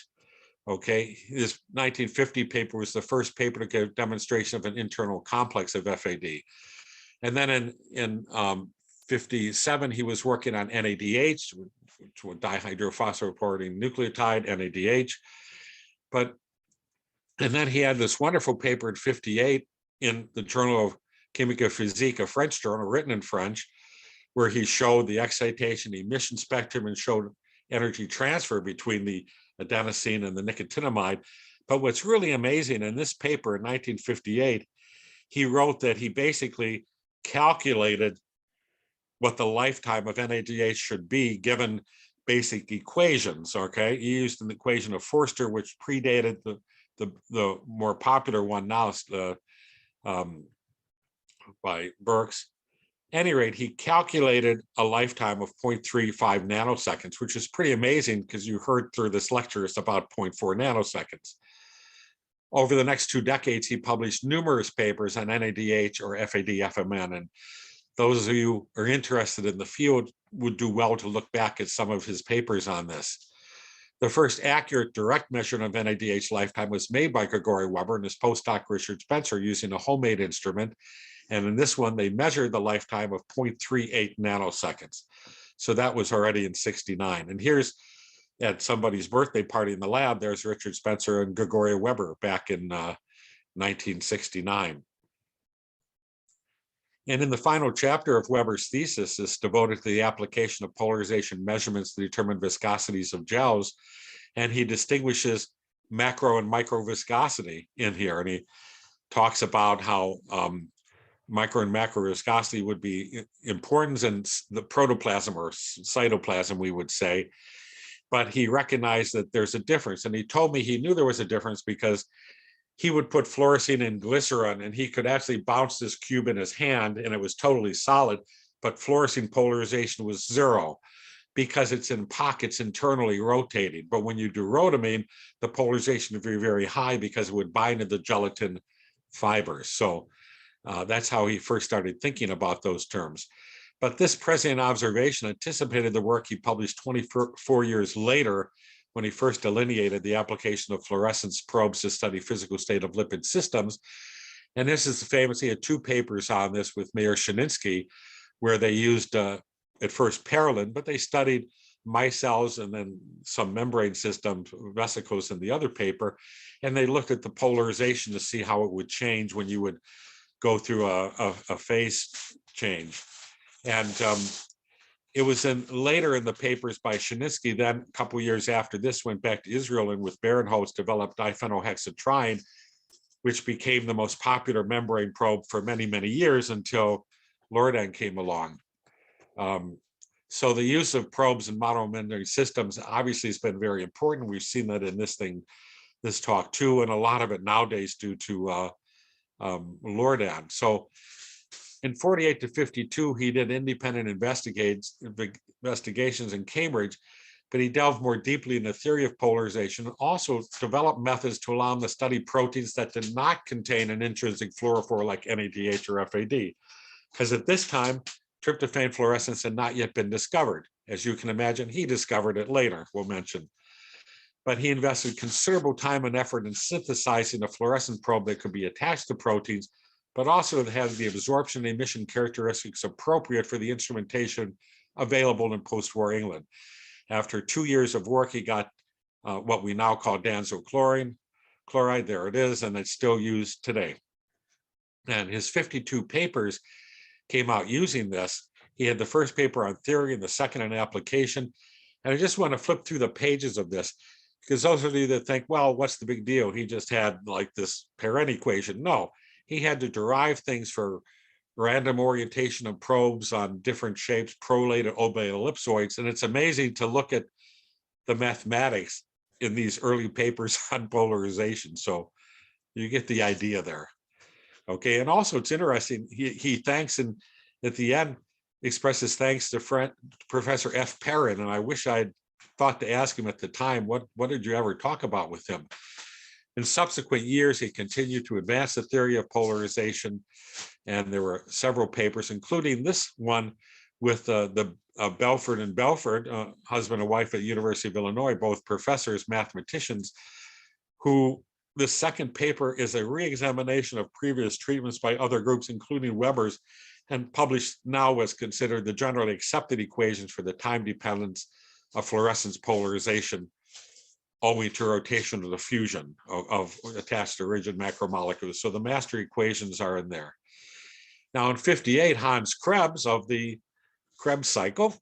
Okay, his 1950 paper was the first paper to give demonstration of an internal complex of FAD. And then in 57, he was working on NADH, which was dihydrophosphorylated nucleotide, NADH. And then he had this wonderful paper in 58 in the Journal of Chimique Physique, a French journal written in French, where he showed the excitation emission spectrum and showed energy transfer between the adenosine and the nicotinamide. But what's really amazing in this paper in 1958, he wrote that he basically calculated what the lifetime of NADH should be given basic equations, okay? He used an equation of Forster, which predated the more popular one now by Burks. At any rate, he calculated a lifetime of 0.35 nanoseconds, which is pretty amazing because you heard through this lecture it's about 0.4 nanoseconds. Over the next 2 decades, he published numerous papers on NADH or FAD-FMN, and those of you who are interested in the field would do well to look back at some of his papers on this. The first accurate direct measurement of NADH lifetime was made by Gregory Weber and his postdoc Richard Spencer using a homemade instrument. And in this one, they measured the lifetime of 0.38 nanoseconds. So that was already in 69. And here's at somebody's birthday party in the lab, there's Richard Spencer and Gregory Weber back in 1969. And in the final chapter of Weber's thesis is devoted to the application of polarization measurements to determine viscosities of gels. And he distinguishes macro and micro viscosity in here. And he talks about how micro and macro viscosity would be important in the protoplasm or cytoplasm, we would say. but he recognized that there's a difference. And he told me he knew there was a difference because he would put fluorescein in glycerin and he could actually bounce this cube in his hand and it was totally solid, but fluorescein polarization was 0 because it's in pockets internally rotating. But when you do rhodamine, the polarization would be very high because it would bind to the gelatin fibers. So that's how he first started thinking about those terms. But this prescient observation anticipated the work he published 24 years later when he first delineated the application of fluorescence probes to study physical state of lipid systems. And this is famous, he had 2 papers on this with Mayer Shinsky, where they used at first parylin, but they studied micelles and then some membrane systems, vesicles in the other paper, and they looked at the polarization to see how it would change when you would go through a phase change. And it was later in the papers by Shinsky, then a couple of years after this, went back to Israel and with Barinholtz developed diphenyl-hexatriene, which became the most popular membrane probe for many, many years until Loredan came along. So the use of probes in monomembrane systems obviously has been very important. We've seen that in this talk too, and a lot of it nowadays due to Loredan. So in 48 to 52, he did independent investigations in Cambridge, but he delved more deeply in the theory of polarization, and also developed methods to allow him to study proteins that did not contain an intrinsic fluorophore like NADH or FAD. Because at this time, tryptophan fluorescence had not yet been discovered. As you can imagine, he discovered it later, we'll mention. But he invested considerable time and effort in synthesizing a fluorescent probe that could be attached to proteins, but also it had the absorption and emission characteristics appropriate for the instrumentation available in post-war England. After 2 years of work, he got what we now call danzo chloride, there it is, and it's still used today. And his 52 papers came out using this. He had the first paper on theory and the second on application. And I just want to flip through the pages of this, because those of you that think, well, what's the big deal? He just had like this Perrin equation. No, he had to derive things for random orientation of probes on different shapes, prolate and obey ellipsoids. And it's amazing to look at the mathematics in these early papers on polarization. So you get the idea there. Okay, and also it's interesting, he thanks and at the end expresses thanks to Professor F. Perrin, and I wish I'd thought to ask him at the time, what did you ever talk about with him? In subsequent years, he continued to advance the theory of polarization, and there were several papers, including this one with Belford and Belford, husband and wife at the University of Illinois, both professors, mathematicians, who the second paper is a re-examination of previous treatments by other groups, including Weber's, and published now was considered the generally accepted equations for the time dependence of fluorescence polarization owing to rotation of the fusion of attached to rigid macromolecules. So the master equations are in there. Now in 58, Hans Krebs of the Krebs cycle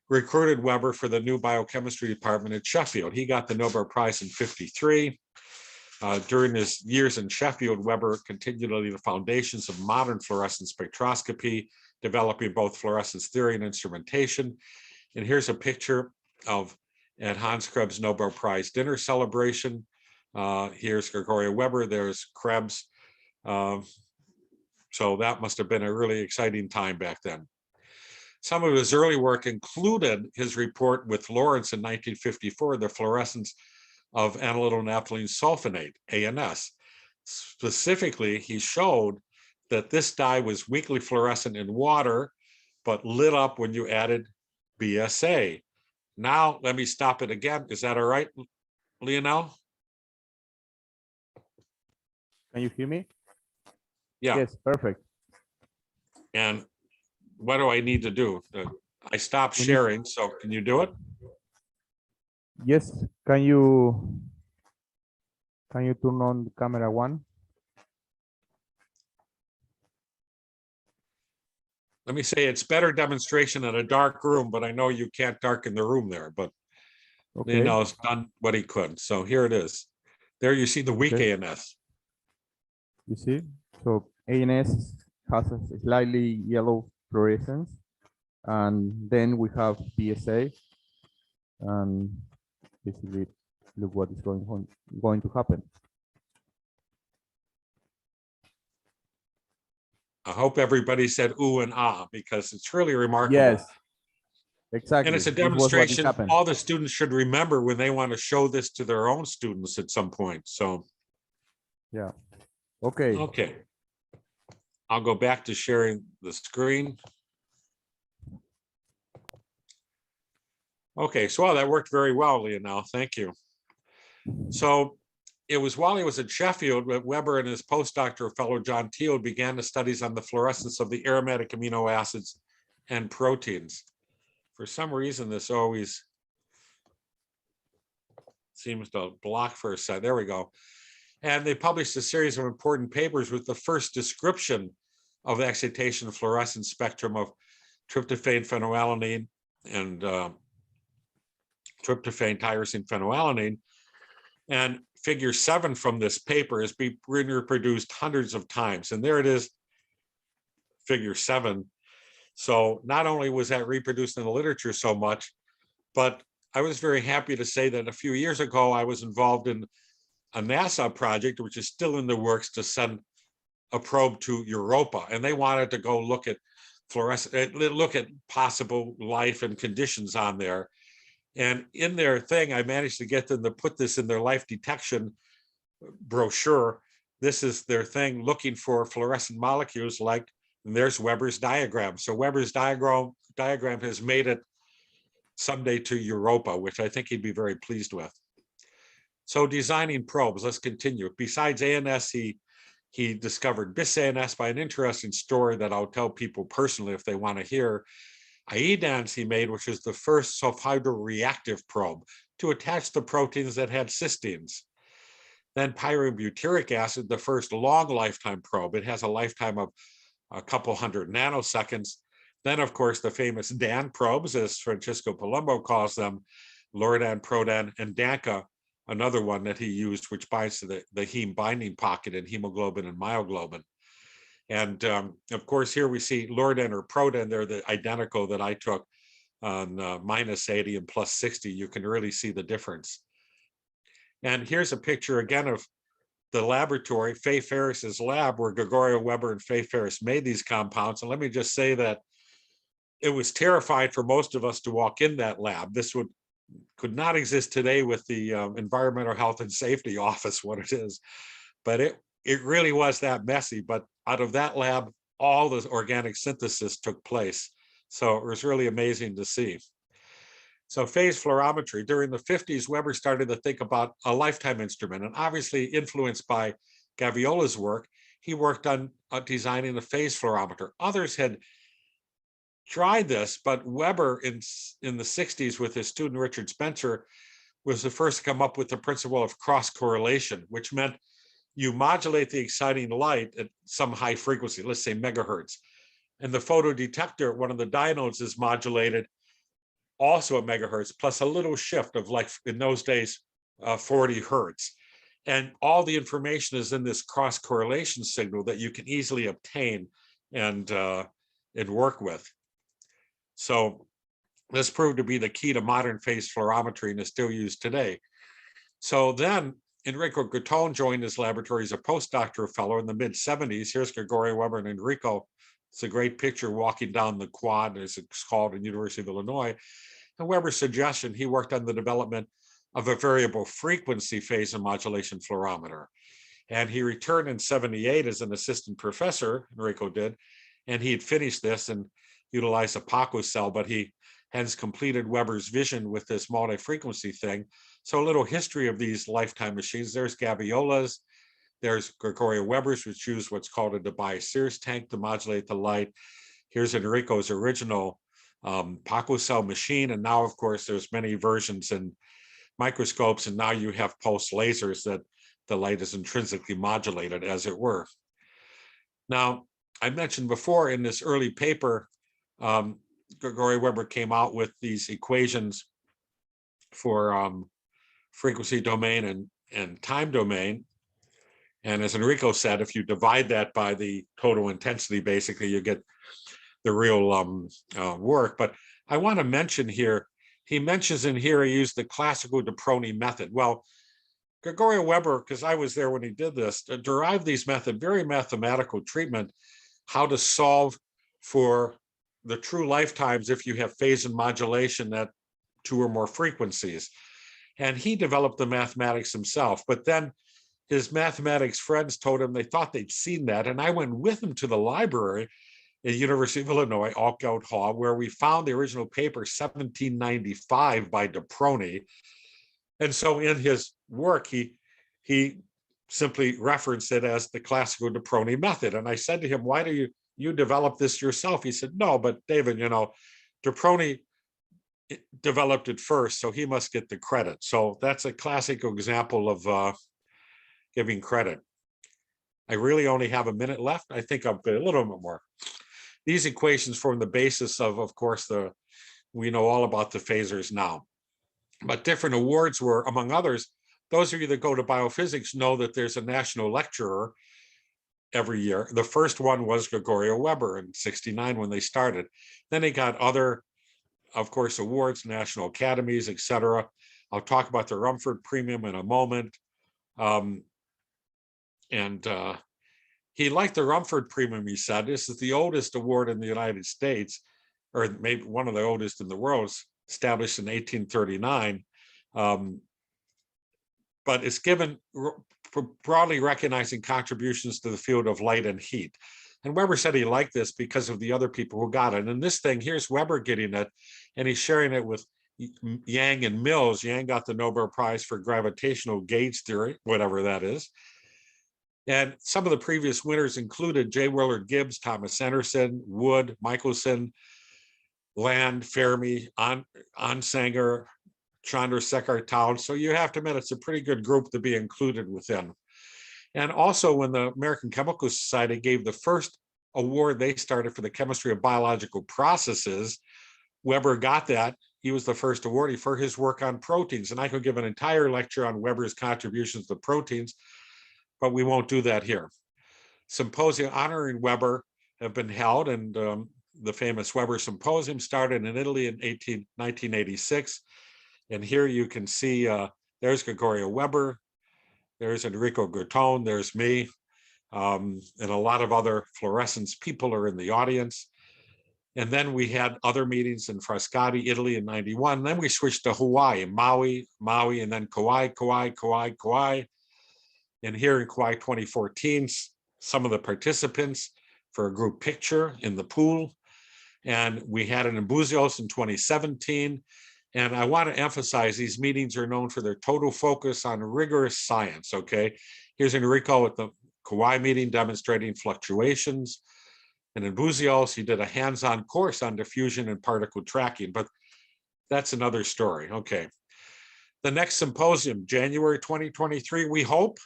recruited Weber for the new biochemistry department at Sheffield. He got the Nobel Prize in 53. During his years in Sheffield, Weber continued to lay the foundations of modern fluorescence spectroscopy, developing both fluorescence theory and instrumentation. And here's a picture of at Hans Krebs' Nobel Prize dinner celebration. Here's Gregoria Weber, there's Krebs. So that must have been a really exciting time back then. Some of his early work included his report with Lawrence in 1954, the fluorescence of anylyl naphthalene sulfonate, ANS. Specifically, he showed that this dye was weakly fluorescent in water, but lit up when you added BSA. Now, let me stop it again. Is that all right, Lionel? Can you hear me? Yeah. Yes, perfect. And what do I need to do? I stopped sharing, so can you do it? Yes, can you turn on the camera 1? Let me say it's better demonstration in a dark room, but I know you can't darken the room there, but Okay. you know, it's done what he could. So here it is. There you see the weak Okay. ANS. You see, so ANS has a slightly yellow fluorescence, and then we have BSA, and basically look what is going to happen. I hope everybody said ooh and ah, because it's really remarkable. Yes, exactly. And it's a This was what demonstration happened. all the students should remember when they want to show this to their own students at some point. So, yeah. Okay. okay. I'll go back to sharing the screen. Okay, so wow, that worked very well, Leonel. Thank you. So it was while he was at Sheffield that Weber and his postdoctoral fellow John Teal began the studies on the fluorescence of the aromatic amino acids and proteins. For some reason, this always seems to block for a second. There we go. And they published a series of important papers with the first description of the excitation fluorescence spectrum of tryptophan phenylalanine and tryptophan tyrosine phenylalanine. And figure 7 from this paper has been reproduced hundreds of times. And there it is, figure 7. So not only was that reproduced in the literature so much, but I was very happy to say that a few years ago, I was involved in a NASA project, which is still in the works, to send a probe to Europa. And they wanted to go look at fluorescent, look at possible life and conditions on there. And in their thing, I managed to get them to put this in their life detection brochure. This is their thing, looking for fluorescent molecules like, and there's Weber's diagram. So Weber's diagram has made it someday to Europa, which I think he'd be very pleased with. So designing probes, let's continue. Besides ANS, he discovered bis-ANS by an interesting story that I'll tell people personally if they want to hear. IEDANS he made, which is the first sulfhydroreactive probe to attach the proteins that had cysteines. Then pyrobutyric acid, the first long lifetime probe. It has a lifetime of a couple hundred nanoseconds. Then, of course, the famous DAN probes, as Francisco Palumbo calls them, Lordan, Prodan, and DANCA, another one that he used, which binds to the heme binding pocket in hemoglobin and myoglobin. And of course, here we see Lordan or Prodan. They're the identical that I took on -80 and +60. You can really see the difference. And here's a picture again of the laboratory, Fay Ferris's lab, where Gregorio Weber and Fay Ferris made these compounds. And let me just say that it was terrifying for most of us to walk in that lab. This could not exist today with the Environmental Health and Safety Office, what it is. But it really was that messy. But out of that lab, all the organic synthesis took place. So it was really amazing to see. So phase fluorometry, during the 50s, Weber started to think about a lifetime instrument, and obviously influenced by Gaviola's work, he worked on designing the phase fluorometer. Others had tried this, but Weber in the 60s with his student Richard Spencer was the first to come up with the principle of cross correlation, which meant you modulate the exciting light at some high frequency, let's say megahertz. And the photodetector, one of the diodes, is modulated also at megahertz, plus a little shift of, like in those days, 40 hertz. And all the information is in this cross correlation signal that you can easily obtain and work with. So this proved to be the key to modern phase fluorometry and is still used today. So then Enrico Gattone joined his laboratory as a postdoctoral fellow in the mid-70s. Here's Gregorio Weber and Enrico. It's a great picture walking down the quad, as it's called, in University of Illinois. And Weber's suggestion, he worked on the development of a variable frequency phase and modulation fluorometer. And he returned in 78 as an assistant professor, Enrico did, and he had finished this and utilized a Paco cell, but he hence completed Weber's vision with this multi-frequency thing. So a little history of these lifetime machines. There's Gaviola's, there's Gregorio Weber's, which used what's called a Debye-Sears tank to modulate the light. Here's Enrico's original Paco cell machine. And now, of course, there's many versions and microscopes, and now you have pulse lasers that the light is intrinsically modulated, as it were. Now, I mentioned before in this early paper, Gregorio Weber came out with these equations for frequency domain and time domain. And as Enrico said, if you divide that by the total intensity, basically you get the real work. But I want to mention here he mentions in here he used the classical Deproni method. Well, Gregorio Weber, because I was there when he did this, derived these method, very mathematical treatment, how to solve for the true lifetimes if you have phase and modulation at 2 or more frequencies. And he developed the mathematics himself. But then his mathematics friends told him they thought they'd seen that. And I went with him to the library at University of Illinois, Alkout Hall, where we found the original paper, 1795 by Deproni. And so in his work, he simply referenced it as the classical Deproni method. And I said to him, why do you develop this yourself? He said, no, but David, Deproni developed it first, so he must get the credit. So that's a classic example of giving credit. I really only have a minute left. I think I'll get a little bit more. These equations form the basis of course, we know all about the phasors now. But different awards were, among others, those of you that go to biophysics know that there's a national lecturer every year. The first one was Gregorio Weber in '69 when they started. Then they got other, of course, awards, national academies, etc. I'll talk about the Rumford Premium in a moment. He liked the Rumford Premium, he said. This is the oldest award in the United States, or maybe one of the oldest in the world, established in 1839. But it's given broadly recognizing contributions to the field of light and heat. And Weber said he liked this because of the other people who got it. And this thing, here's Weber getting it, and he's sharing it with Yang and Mills. Yang got the Nobel Prize for gravitational gauge theory, whatever that is. And some of the previous winners included J. Willard Gibbs, Thomas Anderson, Wood, Michelson, Land, Fermi, Onsager, Chandrasekhar Tal. So you have to admit it's a pretty good group to be included within. And also when the American Chemical Society gave the first award they started for the chemistry of biological processes, Weber got that. He was the first awardee for his work on proteins. And I could give an entire lecture on Weber's contributions to proteins, but we won't do that here. Symposia honoring Weber have been held, and the famous Weber Symposium started in Italy in 1986. And here you can see, there's Gregorio Weber, there's Enrico Gattone, there's me, and a lot of other fluorescence people are in the audience. And then we had other meetings in Frascati, Italy in '91. And then we switched to Hawaii, Maui, and then Kauai. And here in Kauai 2014, some of the participants for a group picture in the pool. And we had it in Buzios in 2017. And I want to emphasize these meetings are known for their total focus on rigorous science, okay? Here's Enrico at the Kauai meeting demonstrating fluctuations. And in Buzios, he did a hands-on course on diffusion and particle tracking, but that's another story, okay. The next symposium, January 2023, we hope.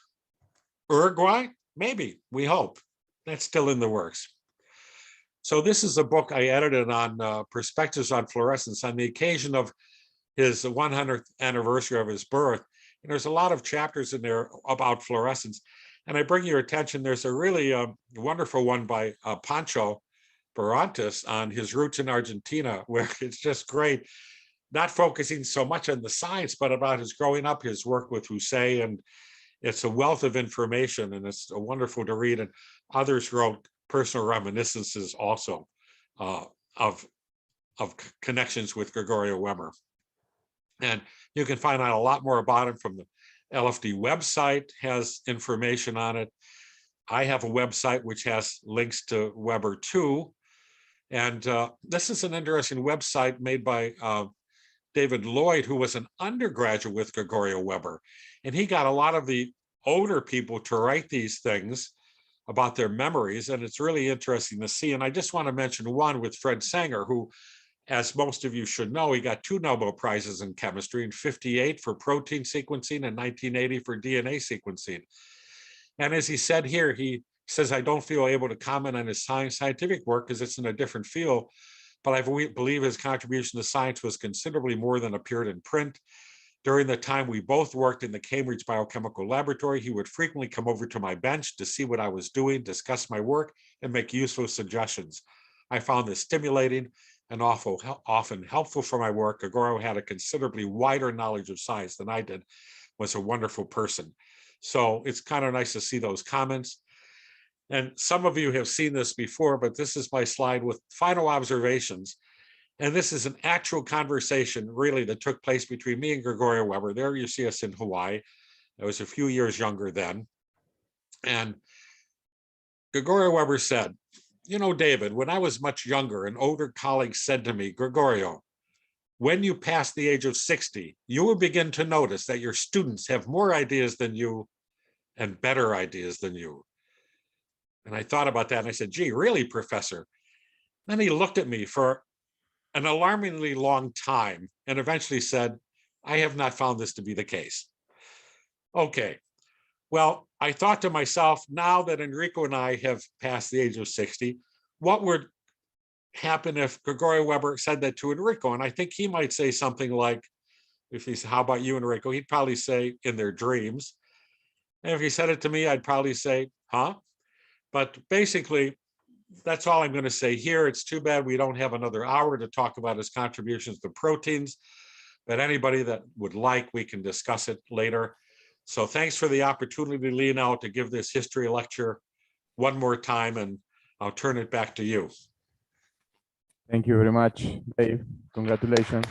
Uruguay? Maybe, we hope. That's still in the works. So this is a book I edited on perspectives on fluorescence on the occasion of his 100th anniversary of his birth. And there's a lot of chapters in there about fluorescence. And I bring your attention, there's a really wonderful one by Pancho Barantes on his roots in Argentina, where it's just great, not focusing so much on the science, but about his growing up, his work with Jose, and it's a wealth of information, and it's wonderful to read. And others wrote personal reminiscences also of connections with Gregorio Weber. And you can find out a lot more about him from the LFD website, has information on it. I have a website which has links to Weber too. And this is an interesting website made by David Lloyd, who was an undergraduate with Gregorio Weber. And he got a lot of the older people to write these things about their memories. And it's really interesting to see. And I just want to mention one with Fred Sanger, who, as most of you should know, he got 2 Nobel Prizes in chemistry, in '58 for protein sequencing and 1980 for DNA sequencing. And as he said here, he says, I don't feel able to comment on his scientific work because it's in a different field, but I believe his contribution to science was considerably more than appeared in print. During the time we both worked in the Cambridge Biochemical Laboratory, he would frequently come over to my bench to see what I was doing, discuss my work, and make useful suggestions. I found this stimulating and often helpful for my work. Gregorio had a considerably wider knowledge of science than I did, was a wonderful person. So it's kind of nice to see those comments. And some of you have seen this before, but this is my slide with final observations. And this is an actual conversation really that took place between me and Gregorio Weber. There you see us in Hawaii. I was a few years younger then. And Gregorio Weber said, you know, David, when I was much younger, an older colleague said to me, Gregorio, when you pass the age of 60, you will begin to notice that your students have more ideas than you and better ideas than you. And I thought about that and I said, gee, really, Professor? Then he looked at me for an alarmingly long time and eventually said, I have not found this to be the case. Okay, well, I thought to myself, now that Enrico and I have passed the age of 60, what would happen if Gregorio Weber said that to Enrico? And I think he might say something like, if he said, how about you, Enrico? He'd probably say, in their dreams. And if he said it to me, I'd probably say, huh? But basically, that's all I'm going to say here. It's too bad we don't have another hour to talk about his contributions to proteins, but anybody that would like, we can discuss it later. So thanks for the opportunity, Lionel, to give this history lecture one more time, and I'll turn it back to you. Thank you very much, Dave. Congratulations.